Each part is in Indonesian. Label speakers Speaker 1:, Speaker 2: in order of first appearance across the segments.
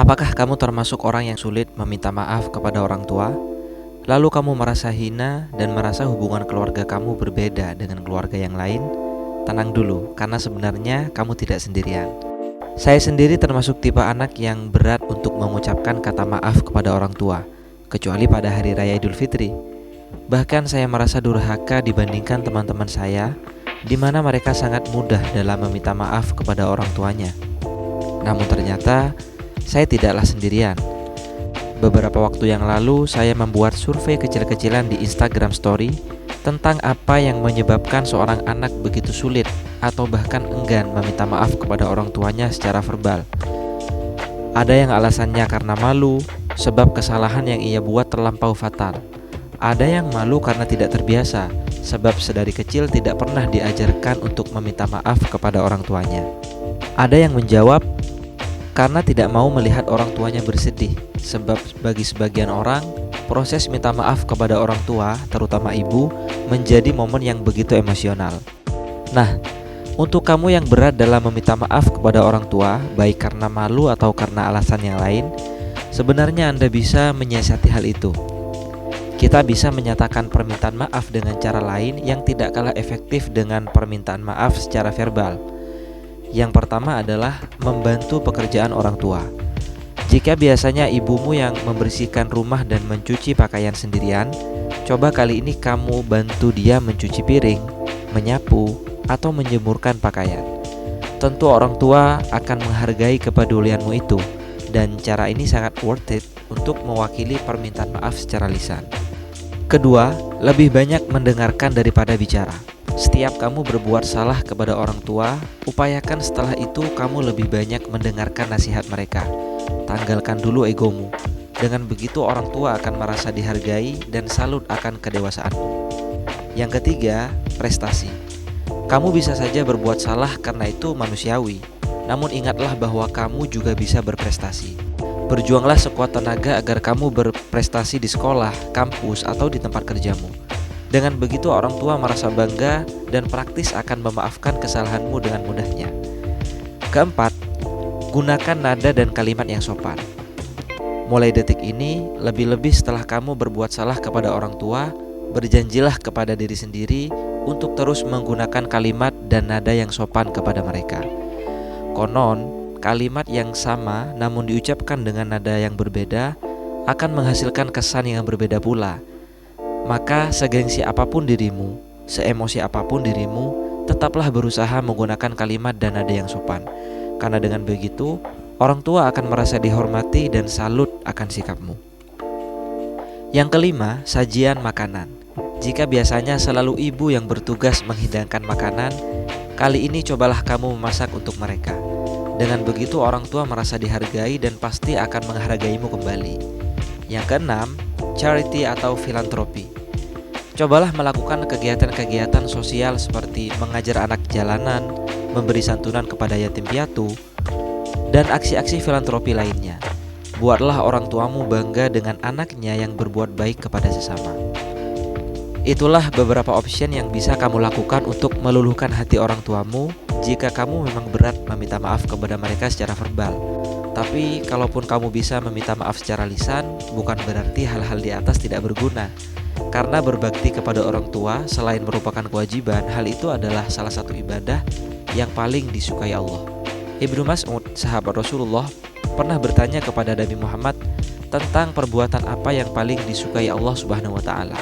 Speaker 1: Apakah kamu termasuk orang yang sulit meminta maaf kepada orang tua? Lalu kamu merasa hina dan merasa hubungan keluarga kamu berbeda dengan keluarga yang lain? Tenang dulu, karena sebenarnya kamu tidak sendirian. Saya sendiri termasuk tipe anak yang berat untuk mengucapkan kata maaf kepada orang tua, kecuali pada Hari Raya Idul Fitri. Bahkan saya merasa durhaka dibandingkan teman-teman saya, di mana mereka sangat mudah dalam meminta maaf kepada orang tuanya. Namun ternyata saya tidaklah sendirian. Beberapa waktu yang lalu saya membuat survei kecil-kecilan di Instagram Story tentang apa yang menyebabkan seorang anak begitu sulit atau bahkan enggan meminta maaf kepada orang tuanya secara verbal. Ada yang alasannya karena malu, sebab kesalahan yang ia buat terlampau fatal. Ada yang malu karena tidak terbiasa, sebab sedari kecil tidak pernah diajarkan untuk meminta maaf kepada orang tuanya. Ada yang menjawab karena tidak mau melihat orang tuanya bersedih, sebab bagi sebagian orang, proses minta maaf kepada orang tua, terutama ibu, menjadi momen yang begitu emosional. Nah, untuk kamu yang berat dalam meminta maaf kepada orang tua, baik karena malu atau karena alasan yang lain, sebenarnya Anda bisa menyiasati hal itu. Kita bisa menyatakan permintaan maaf dengan cara lain yang tidak kalah efektif dengan permintaan maaf secara verbal. Yang pertama adalah membantu pekerjaan orang tua. Jika biasanya ibumu yang membersihkan rumah dan mencuci pakaian sendirian, coba kali ini kamu bantu dia mencuci piring, menyapu, atau menjemurkan pakaian. Tentu orang tua akan menghargai kepedulianmu itu, dan cara ini sangat worth it untuk mewakili permintaan maaf secara lisan. Kedua, lebih banyak mendengarkan daripada bicara. Setiap kamu berbuat salah kepada orang tua, upayakan setelah itu kamu lebih banyak mendengarkan nasihat mereka. Tanggalkan dulu egomu. Dengan begitu orang tua akan merasa dihargai dan salut akan kedewasaanmu. Yang ketiga, prestasi. Kamu bisa saja berbuat salah karena itu manusiawi. Namun ingatlah bahwa kamu juga bisa berprestasi. Berjuanglah sekuat tenaga agar kamu berprestasi di sekolah, kampus, atau di tempat kerjamu. Dengan begitu orang tua merasa bangga dan praktis akan memaafkan kesalahanmu dengan mudahnya. Keempat, gunakan nada dan kalimat yang sopan. Mulai detik ini, lebih-lebih setelah kamu berbuat salah kepada orang tua, berjanjilah kepada diri sendiri untuk terus menggunakan kalimat dan nada yang sopan kepada mereka. Konon, kalimat yang sama namun diucapkan dengan nada yang berbeda akan menghasilkan kesan yang berbeda pula. Maka segengsi apapun dirimu, seemosi apapun dirimu, tetaplah berusaha menggunakan kalimat dan nada yang sopan. Karena dengan begitu, orang tua akan merasa dihormati dan salut akan sikapmu. Yang kelima, sajian makanan. Jika biasanya selalu ibu yang bertugas menghidangkan makanan, kali ini cobalah kamu memasak untuk mereka. Dengan begitu orang tua merasa dihargai dan pasti akan menghargaimu kembali. Yang keenam, charity atau filantropi. Cobalah melakukan kegiatan-kegiatan sosial seperti mengajar anak jalanan, memberi santunan kepada yatim piatu, dan aksi-aksi filantropi lainnya. Buatlah orang tuamu bangga dengan anaknya yang berbuat baik kepada sesama. Itulah beberapa option yang bisa kamu lakukan untuk meluluhkan hati orang tuamu jika kamu memang berat meminta maaf kepada mereka secara verbal. Tapi kalaupun kamu bisa meminta maaf secara lisan, bukan berarti hal-hal di atas tidak berguna. Karena berbakti kepada orang tua selain merupakan kewajiban, hal itu adalah salah satu ibadah yang paling disukai Allah. Ibnu Mas'ud, sahabat Rasulullah, pernah bertanya kepada Nabi Muhammad tentang perbuatan apa yang paling disukai Allah Subhanahu wa taala.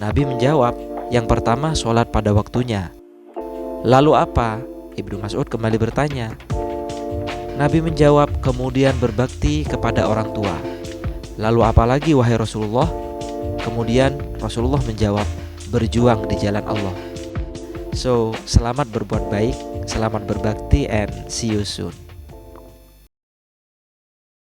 Speaker 1: Nabi menjawab, yang pertama sholat pada waktunya. Lalu apa? Ibnu Mas'ud kembali bertanya. Nabi menjawab, kemudian berbakti kepada orang tua. Lalu apa lagi wahai Rasulullah? Kemudian Rasulullah menjawab, berjuang di jalan Allah. So, selamat berbuat baik, selamat berbakti, and see you soon.